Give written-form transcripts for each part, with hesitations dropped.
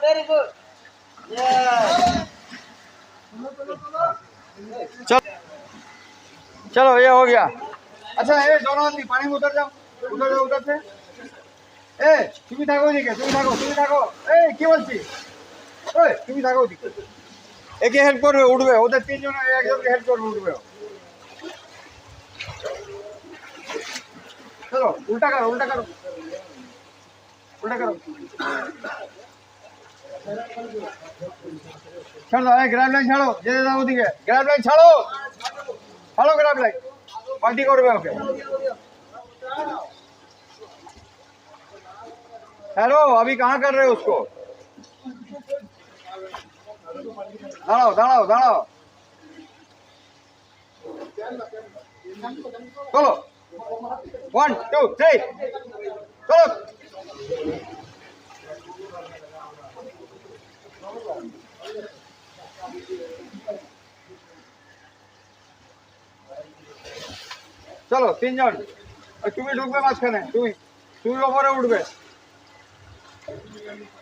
Very good चलो ये हो गया। अच्छा ये दोनों आदमी पानी में उतर जाओ उधर से। ए তুমি থাকো ওদিকে, তুমি থাকো। এই কি বলছি, ওই তুমি থাকো ওদিকে। একে হেল্প করবে, উঠবে। ওদের তিনজন একজনকে হেল্প করবে, উঠবে। চলো উল্টা করো। ছাড়ো, গ্র্যাব লাইন ছাড়ো, যেতে দাও ওদিকে। গ্র্যাব লাইন ছাড়ো, গ্র্যাব লাইন। পার্টি করবে ওকে। हेलो, अभी कहाँ कर रहे हो उसको? दाड़ाओ। चलो 1 2 3 चलो। चलो 3 জন। তুমি ঢুকবে মাঝখানে, তুমি ওপরে উঠবে।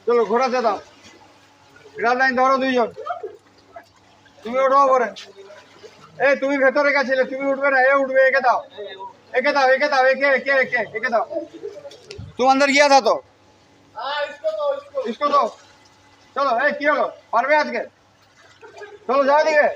চলো ঘোরাতে দাও। গ্রাব লাইন ধরো 2 জন। তুমি ওঠো ওপরে। এই তুমি ভেতরে গেছিলে, তুমি উঠবে না। এ উঠবে। একে দাও। एके दाओ। तुम अंदर गया था तो इसको दो। चलो ए की हलो, पारबे आज के? चलो जाओ दिखे।